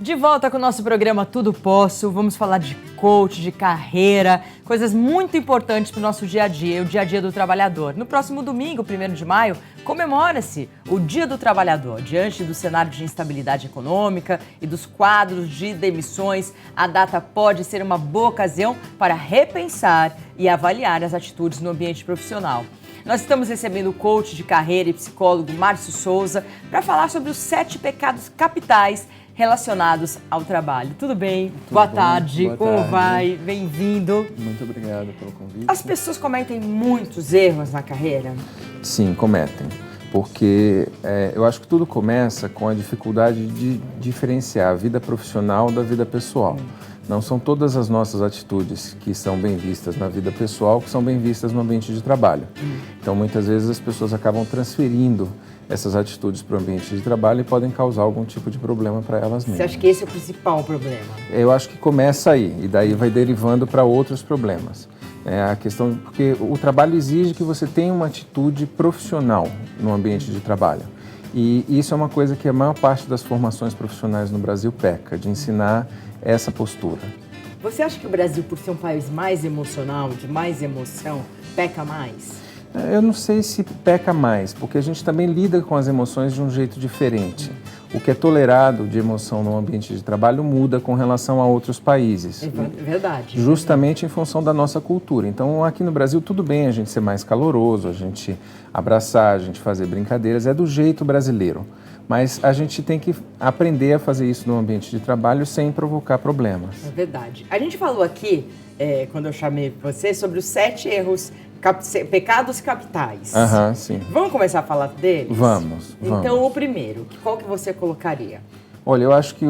De volta com o nosso programa Tudo Posso. Vamos falar de coach, de carreira, coisas muito importantes para o nosso dia a dia, o dia a dia do trabalhador. No próximo domingo, 1º de maio, comemora-se o Dia do Trabalhador. Diante do cenário de instabilidade econômica e dos quadros de demissões, a data pode ser uma boa ocasião para repensar e avaliar as atitudes no ambiente profissional. Nós estamos recebendo o coach de carreira e psicólogo Márcio Souza para falar sobre os 7 pecados capitais relacionados ao trabalho. Tudo bem? Boa tarde. Como vai? Bem-vindo. Muito obrigado pelo convite. As pessoas cometem muitos erros na carreira? Sim, cometem. Porque eu acho que tudo começa com a dificuldade de diferenciar a vida profissional da vida pessoal. Não são todas as nossas atitudes que são bem vistas na vida pessoal que são bem vistas no ambiente de trabalho. Então, muitas vezes as pessoas acabam transferindo essas atitudes para o ambiente de trabalho e podem causar algum tipo de problema para elas mesmas. Você acha que esse é o principal problema? Eu acho que começa aí, e daí vai derivando para outros problemas. A questão, porque o trabalho exige que você tenha uma atitude profissional no ambiente de trabalho. E isso é uma coisa que a maior parte das formações profissionais no Brasil peca, de ensinar essa postura. Você acha que o Brasil, por ser um país mais emocional, de mais emoção, peca mais? Eu não sei se peca mais, porque a gente também lida com as emoções de um jeito diferente. O que é tolerado de emoção no ambiente de trabalho muda com relação a outros países. É verdade. Justamente em função da nossa cultura. Então, aqui no Brasil, tudo bem a gente ser mais caloroso, a gente abraçar, a gente fazer brincadeiras, é do jeito brasileiro. Mas a gente tem que aprender a fazer isso no ambiente de trabalho sem provocar problemas. É verdade. A gente falou aqui, quando eu chamei você, sobre os 7 erros, pecados capitais. Sim. Vamos começar a falar deles? Vamos. Então, o primeiro, qual que você colocaria? Olha, eu acho que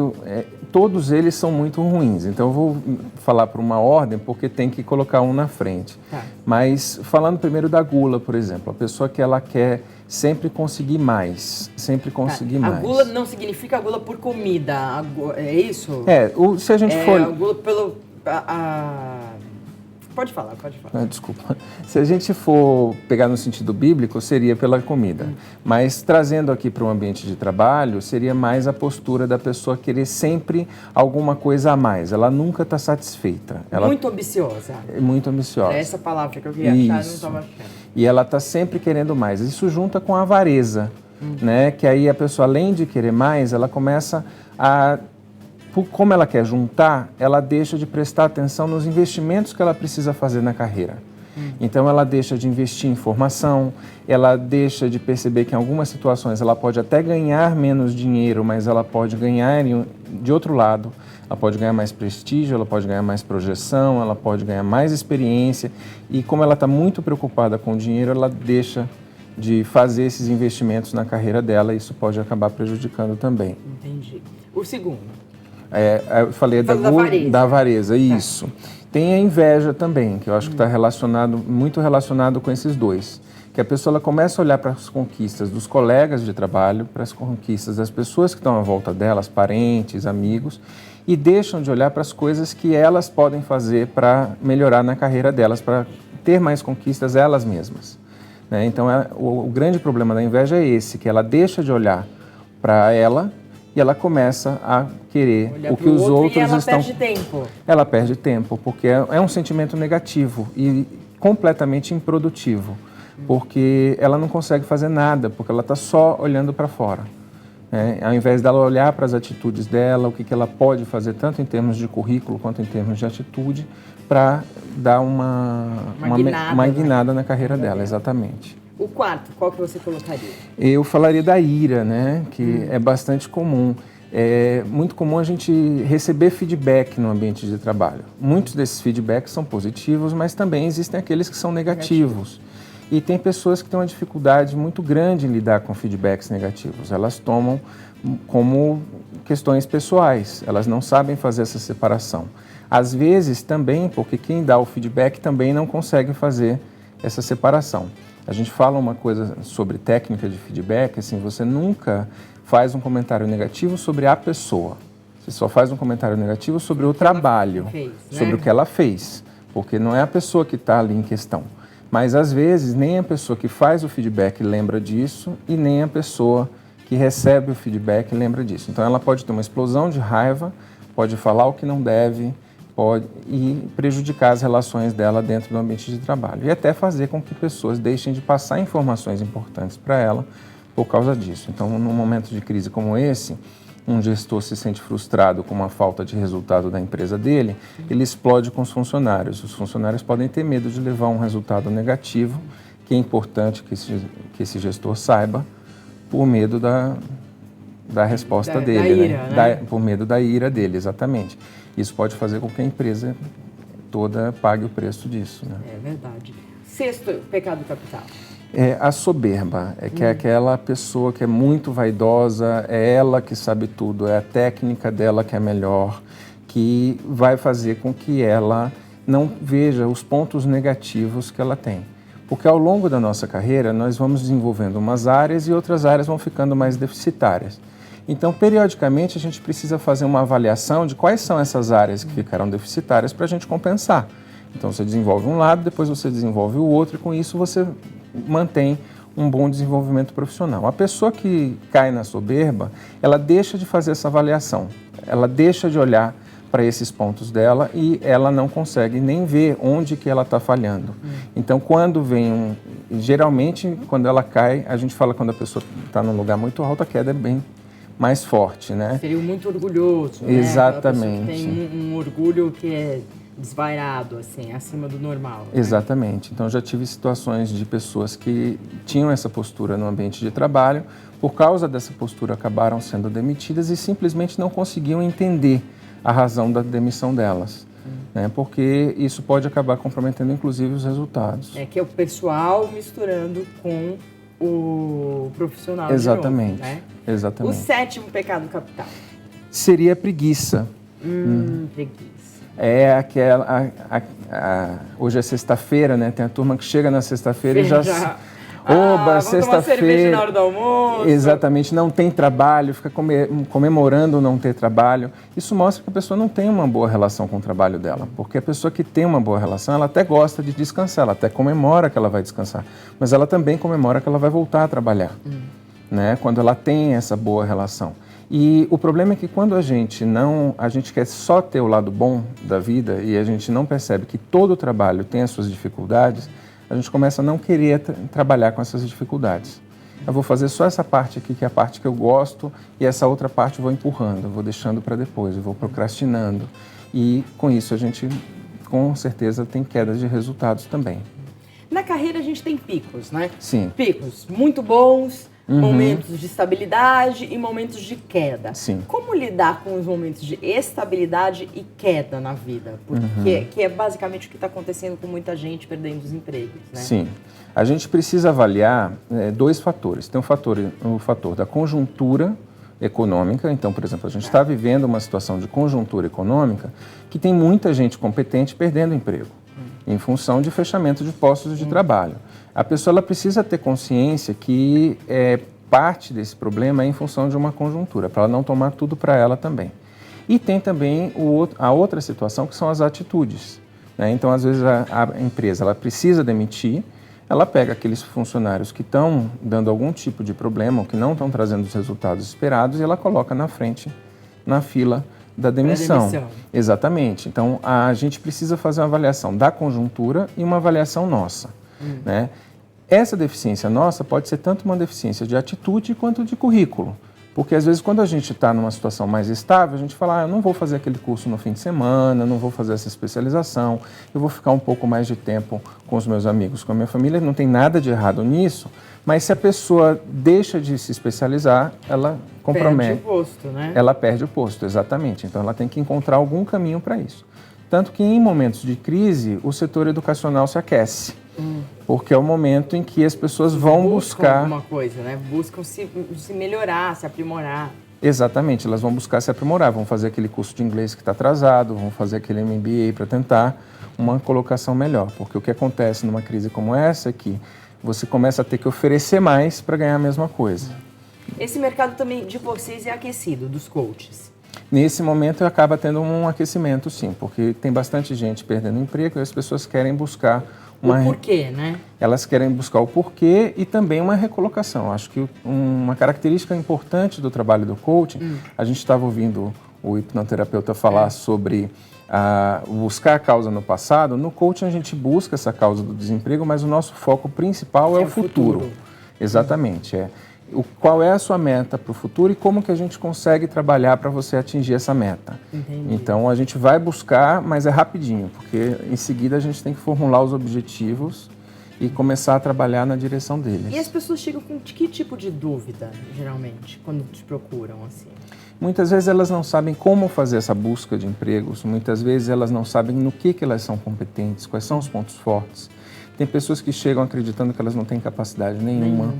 todos eles são muito ruins. Então, eu vou falar por uma ordem, porque tem que colocar um na frente. Tá. Mas, falando primeiro da gula, por exemplo. A pessoa que ela quer sempre conseguir mais. Sempre conseguir mais. A gula não significa a gula por comida. É isso? Se a gente for... A gula pelo... Pode falar. Desculpa. Se a gente for pegar no sentido bíblico, seria pela comida. Mas trazendo aqui para o ambiente de trabalho, seria mais a postura da pessoa querer sempre alguma coisa a mais. Ela nunca está satisfeita. Muito ambiciosa. Muito ambiciosa. É essa palavra que eu queria achar e não estava achando. E ela está sempre querendo mais. Isso junta com a avareza, né? Que aí a pessoa, além de querer mais, ela começa a... Como ela quer juntar, ela deixa de prestar atenção nos investimentos que ela precisa fazer na carreira. Então, ela deixa de investir em formação, ela deixa de perceber que em algumas situações ela pode até ganhar menos dinheiro, mas ela pode ganhar de outro lado. Ela pode ganhar mais prestígio, ela pode ganhar mais projeção, ela pode ganhar mais experiência. E como ela está muito preocupada com o dinheiro, ela deixa de fazer esses investimentos na carreira dela e isso pode acabar prejudicando também. Entendi. O segundo? Eu falei da avareza, isso. Tem a inveja também, que eu acho que está muito relacionado com esses dois. Que a pessoa ela começa a olhar para as conquistas dos colegas de trabalho, para as conquistas das pessoas que estão à volta delas, parentes, amigos, e deixam de olhar para as coisas que elas podem fazer para melhorar na carreira delas, para ter mais conquistas elas mesmas. Então, o grande problema da inveja é esse, que ela deixa de olhar para ela e ela começa a querer o que os outros ela estão... perde tempo. Ela perde tempo, porque é um sentimento negativo e completamente improdutivo, porque ela não consegue fazer nada, porque ela está só olhando para fora. Ao invés dela olhar para as atitudes dela, o que ela pode fazer, tanto em termos de currículo quanto em termos de atitude, para dar uma guinada na carreira dela, exatamente. O quarto, qual que você colocaria? Eu falaria da ira, que é bastante comum. É muito comum a gente receber feedback no ambiente de trabalho. Muitos desses feedbacks são positivos, mas também existem aqueles que são negativos. E tem pessoas que têm uma dificuldade muito grande em lidar com feedbacks negativos. Elas tomam como questões pessoais, elas não sabem fazer essa separação. Às vezes também, porque quem dá o feedback também não consegue fazer essa separação. A gente fala uma coisa sobre técnica de feedback, assim, você nunca faz um comentário negativo sobre a pessoa. Você só faz um comentário negativo sobre o trabalho, sobre o que ela fez, porque não é a pessoa que está ali em questão. Mas, às vezes, nem a pessoa que faz o feedback lembra disso e nem a pessoa que recebe o feedback lembra disso. Então, ela pode ter uma explosão de raiva, pode falar o que não deve, e prejudicar as relações dela dentro do ambiente de trabalho. E até fazer com que pessoas deixem de passar informações importantes para ela por causa disso. Então, num momento de crise como esse, um gestor se sente frustrado com uma falta de resultado da empresa dele, ele explode com os funcionários. Os funcionários podem ter medo de levar um resultado negativo, que é importante que esse gestor saiba, por medo da resposta dele, da ira, né? Por medo da ira dele, exatamente. Isso pode fazer com que a empresa toda pague o preço disso, né? É verdade. Sexto pecado capital. É a soberba, que é aquela pessoa que é muito vaidosa, é ela que sabe tudo, é a técnica dela que é melhor, que vai fazer com que ela não veja os pontos negativos que ela tem. Porque ao longo da nossa carreira, nós vamos desenvolvendo umas áreas e outras áreas vão ficando mais deficitárias. Então, periodicamente, a gente precisa fazer uma avaliação de quais são essas áreas que ficaram deficitárias para a gente compensar. Então, você desenvolve um lado, depois você desenvolve o outro, e com isso você mantém um bom desenvolvimento profissional. A pessoa que cai na soberba, ela deixa de fazer essa avaliação, ela deixa de olhar para esses pontos dela e ela não consegue nem ver onde que ela está falhando. Então, quando vem geralmente, quando ela cai, a gente fala quando a pessoa está num lugar muito alto, a queda é bem mais forte, né? Seria muito orgulhoso, né? Exatamente. Tem um orgulho que é desvairado, assim, acima do normal. Né? Exatamente. Então, já tive situações de pessoas que tinham essa postura no ambiente de trabalho, por causa dessa postura acabaram sendo demitidas e simplesmente não conseguiam entender a razão da demissão delas, né? Porque isso pode acabar comprometendo, inclusive, os resultados. É que é o pessoal misturando com o profissional. Exatamente. De novo, né? Exatamente. O sétimo pecado capital. Seria a preguiça. Preguiça. É aquela... hoje é sexta-feira, né? Tem a turma que chega na sexta-feira e já... Oba, sexta-feira. Na hora do almoço. Exatamente, não tem trabalho, fica comemorando não ter trabalho. Isso mostra que a pessoa não tem uma boa relação com o trabalho dela, porque a pessoa que tem uma boa relação, ela até gosta de descansar, ela até comemora que ela vai descansar, mas ela também comemora que ela vai voltar a trabalhar, né? Quando ela tem essa boa relação. E o problema é que quando a gente quer só ter o lado bom da vida e a gente não percebe que todo o trabalho tem as suas dificuldades, a gente começa a não querer trabalhar com essas dificuldades. Eu vou fazer só essa parte aqui, que é a parte que eu gosto, e essa outra parte eu vou empurrando, eu vou deixando para depois, eu vou procrastinando. E com isso a gente, com certeza, tem quedas de resultados também. Na carreira a gente tem picos, né? Sim. Picos muito bons, momentos de estabilidade e momentos de queda. Sim. Como lidar com os momentos de estabilidade e queda na vida? Porque que é basicamente o que está acontecendo com muita gente perdendo os empregos, né? Sim. A gente precisa avaliar dois fatores. Tem o fator da conjuntura econômica. Então, por exemplo, a gente está vivendo uma situação de conjuntura econômica que tem muita gente competente perdendo emprego em função de fechamento de postos de trabalho. A pessoa ela precisa ter consciência que parte desse problema é em função de uma conjuntura, para ela não tomar tudo para ela também. E tem também a outra situação, que são as atitudes, né? Então, às vezes, a empresa ela precisa demitir, ela pega aqueles funcionários que estão dando algum tipo de problema, ou que não estão trazendo os resultados esperados, e ela coloca na frente, na fila da demissão. Exatamente. Então, a gente precisa fazer uma avaliação da conjuntura e uma avaliação nossa, né? Essa deficiência nossa pode ser tanto uma deficiência de atitude quanto de currículo. Porque, às vezes, quando a gente está numa situação mais estável, a gente fala, eu não vou fazer aquele curso no fim de semana, não vou fazer essa especialização, eu vou ficar um pouco mais de tempo com os meus amigos, com a minha família, não tem nada de errado nisso, mas se a pessoa deixa de se especializar, ela compromete. Perde o posto, né? Ela perde o posto, exatamente. Então, ela tem que encontrar algum caminho para isso. Tanto que, em momentos de crise, o setor educacional se aquece. Porque é o momento em que as pessoas vão buscar alguma coisa, né? Buscam se melhorar, se aprimorar. Exatamente, elas vão buscar se aprimorar, vão fazer aquele curso de inglês que está atrasado, vão fazer aquele MBA para tentar uma colocação melhor. Porque o que acontece numa crise como essa é que você começa a ter que oferecer mais para ganhar a mesma coisa. Esse mercado também de vocês é aquecido, dos coaches? Nesse momento acaba tendo um aquecimento, sim, porque tem bastante gente perdendo emprego e as pessoas querem buscar O porquê, né? Elas querem buscar o porquê e também uma recolocação. Acho que uma característica importante do trabalho do coaching, a gente estava ouvindo o hipnoterapeuta falar sobre buscar a causa no passado. No coaching a gente busca essa causa do desemprego, mas o nosso foco principal é o futuro. Exatamente, qual é a sua meta para o futuro e como que a gente consegue trabalhar para você atingir essa meta. Entendi. Então, a gente vai buscar, mas é rapidinho, porque em seguida a gente tem que formular os objetivos e começar a trabalhar na direção deles. E as pessoas chegam com que tipo de dúvida, geralmente, quando te procuram, assim? Muitas vezes elas não sabem como fazer essa busca de empregos, muitas vezes elas não sabem no que elas são competentes, quais são os pontos fortes. Tem pessoas que chegam acreditando que elas não têm capacidade nenhuma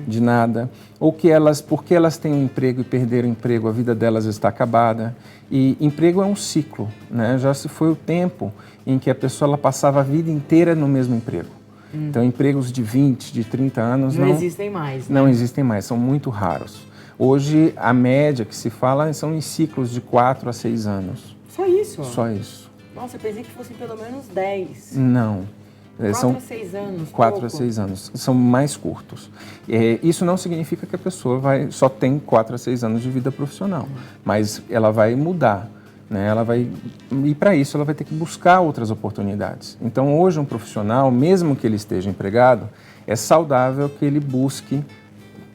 de nada, ou que porque elas têm um emprego e perderam o emprego, a vida delas está acabada. E emprego é um ciclo, né? Já se foi o tempo em que a pessoa ela passava a vida inteira no mesmo emprego. Então, empregos de 20, de 30 anos não existem mais. Né? Não existem mais, são muito raros. Hoje, a média que se fala são em ciclos de 4 a 6 anos. Só isso? Só isso. Nossa, eu pensei que fossem pelo menos 10. Não. 4 a 6 anos. 4 a 6 anos. São mais curtos. Isso não significa que a pessoa só tem 4 a 6 anos de vida profissional, mas ela vai mudar. Né? E para isso ela vai ter que buscar outras oportunidades. Então hoje um profissional, mesmo que ele esteja empregado, é saudável que ele busque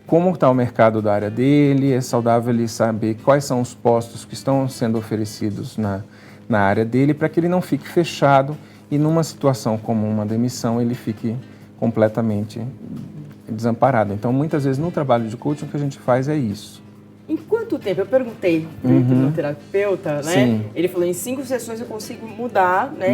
como está o mercado da área dele, é saudável ele saber quais são os postos que estão sendo oferecidos na área dele, para que ele não fique fechado e numa situação como uma demissão ele fique completamente desamparado. Então muitas vezes no trabalho de coaching o que a gente faz é isso. Em quanto tempo? Eu perguntei para o hipnoterapeuta, né? Sim. Ele falou, em 5 sessões eu consigo mudar, né?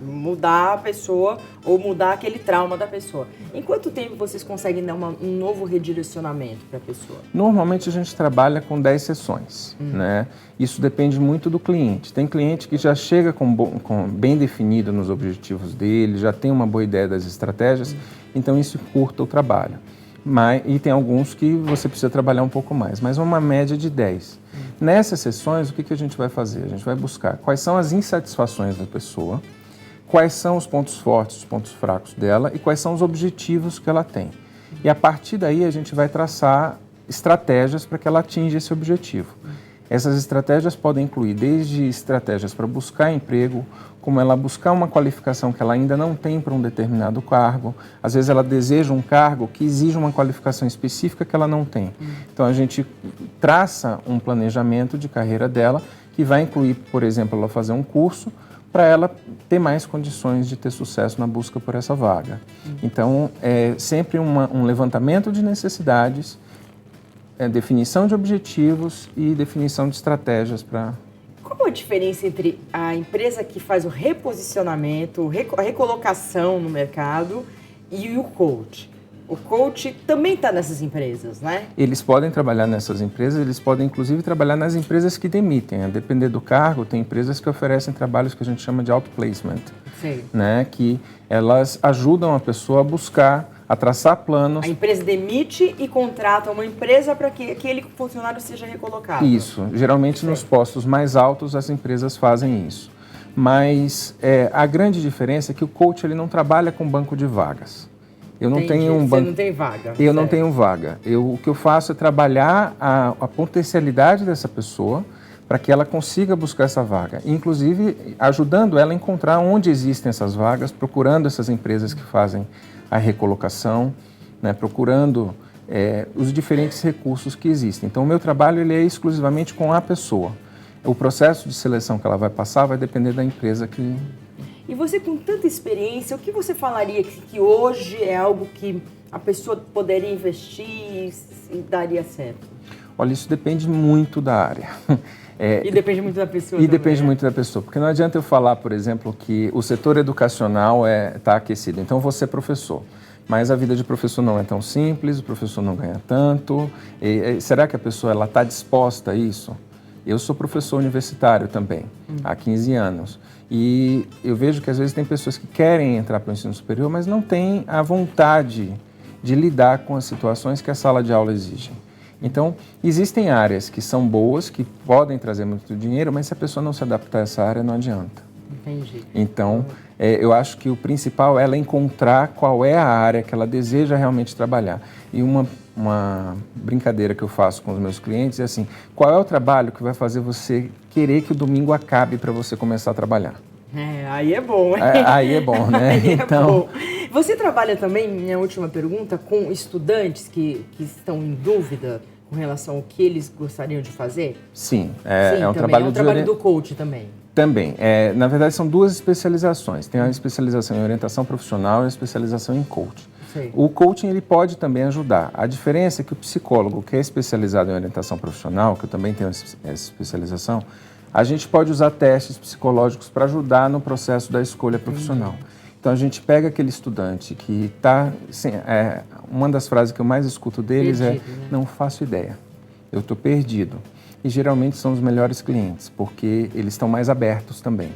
Mudar a pessoa ou mudar aquele trauma da pessoa. Em quanto tempo vocês conseguem dar um novo redirecionamento para a pessoa? Normalmente a gente trabalha com 10 sessões, né? Isso depende muito do cliente. Tem cliente que já chega com bem definido nos objetivos dele, já tem uma boa ideia das estratégias, então isso curta o trabalho. E tem alguns que você precisa trabalhar um pouco mais, mas uma média de 10. Nessas sessões, o que a gente vai fazer? A gente vai buscar quais são as insatisfações da pessoa, quais são os pontos fortes, os pontos fracos dela e quais são os objetivos que ela tem. E a partir daí a gente vai traçar estratégias para que ela atinja esse objetivo. Essas estratégias podem incluir desde estratégias para buscar emprego, como ela buscar uma qualificação que ela ainda não tem para um determinado cargo. Às vezes ela deseja um cargo que exige uma qualificação específica que ela não tem. Então a gente traça um planejamento de carreira dela que vai incluir, por exemplo, ela fazer um curso para ela ter mais condições de ter sucesso na busca por essa vaga. Então é sempre um levantamento de necessidades, definição de objetivos e definição de estratégias para... Qual a diferença entre a empresa que faz o reposicionamento, a recolocação no mercado e o coach? O coach também está nessas empresas, né? Eles podem trabalhar nessas empresas, eles podem inclusive trabalhar nas empresas que demitem. A depender do cargo, tem empresas que oferecem trabalhos que a gente chama de outplacement, né? Que elas ajudam a pessoa a buscar, a traçar planos. A empresa demite e contrata uma empresa para que aquele funcionário seja recolocado. Isso. Geralmente nos postos mais altos as empresas fazem isso. Mas a grande diferença é que o coach ele não trabalha com banco de vagas. Eu não tenho um banco. Você não tem vaga. Eu não tenho vaga. O que eu faço é trabalhar a potencialidade dessa pessoa para que ela consiga buscar essa vaga. Inclusive ajudando ela a encontrar onde existem essas vagas, procurando essas empresas que fazem a recolocação, né, procurando os diferentes recursos que existem. Então, o meu trabalho ele é exclusivamente com a pessoa. O processo de seleção que ela vai passar vai depender da empresa que... E você, com tanta experiência, o que você falaria que hoje é algo que a pessoa poderia investir e daria certo? Olha, isso depende muito da área. E depende muito da pessoa. E depende muito da pessoa, porque não adianta eu falar, por exemplo, que o setor educacional está aquecido. Então, você é professor, mas a vida de professor não é tão simples, o professor não ganha tanto. Será que a pessoa está disposta a isso? Eu sou professor universitário também, há 15 anos. E eu vejo que às vezes tem pessoas que querem entrar para o ensino superior, mas não têm a vontade de lidar com as situações que a sala de aula exige. Então, existem áreas que são boas, que podem trazer muito dinheiro, mas se a pessoa não se adaptar a essa área, não adianta. Entendi. Então, eu acho que o principal é ela encontrar qual é a área que ela deseja realmente trabalhar. E uma brincadeira que eu faço com os meus clientes é assim, qual é o trabalho que vai fazer você querer que o domingo acabe para você começar a trabalhar? Aí é bom. Aí é bom, né? Aí então... é bom. Você trabalha também, minha última pergunta, com estudantes que estão em dúvida com relação ao que eles gostariam de fazer? Sim, Sim, um também. trabalho é um trabalho do coach também. Também. Na verdade, são duas especializações. Tem a especialização em orientação profissional e a especialização em coach. Sim. O coaching ele pode também ajudar. A diferença é que o psicólogo, que é especializado em orientação profissional, que eu também tenho essa especialização, a gente pode usar testes psicológicos para ajudar no processo da escolha profissional. Então, a gente pega aquele estudante que está... uma das frases que eu mais escuto deles perdido, né? Não faço ideia, eu estou perdido. E geralmente são os melhores clientes, porque eles estão mais abertos também.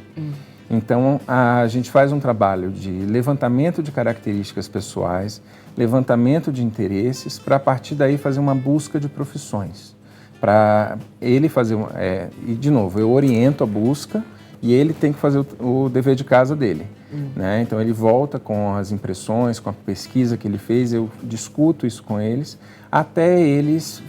Então, a gente faz um trabalho de levantamento de características pessoais, levantamento de interesses, para a partir daí fazer uma busca de profissões. Para ele fazer, e de novo, eu oriento a busca e ele tem que fazer o dever de casa dele. Né? Então, ele volta com as impressões, com a pesquisa que ele fez, eu discuto isso com eles, até eles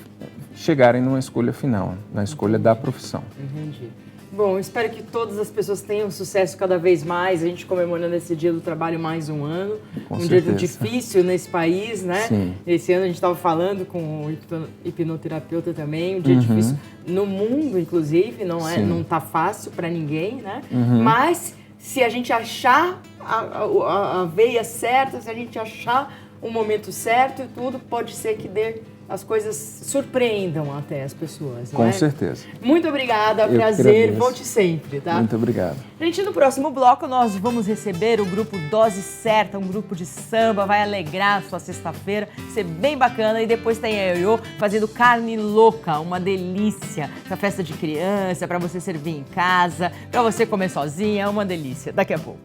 chegarem numa escolha final, na escolha da profissão. Entendi. Bom, espero que todas as pessoas tenham sucesso cada vez mais. A gente comemorando esse Dia do Trabalho mais um ano. Com certeza. Dia difícil nesse país, né? Sim. Esse ano a gente estava falando com o hipnoterapeuta também. Um dia difícil no mundo, inclusive. Não tá fácil para ninguém, né? Mas se a gente achar a veia certa, se a gente achar o momento certo e tudo, pode ser que as coisas surpreendam até as pessoas, não Com é? certeza. Muito obrigada, Eu prazer, volte sempre, tá? Muito obrigado. Gente, no próximo bloco nós vamos receber o grupo Dose Certa, um grupo de samba, vai alegrar a sua sexta-feira, ser bem bacana, e depois tem a Ioiô fazendo carne louca, uma delícia, pra festa de criança, pra você servir em casa, pra você comer sozinha, é uma delícia. Daqui a pouco.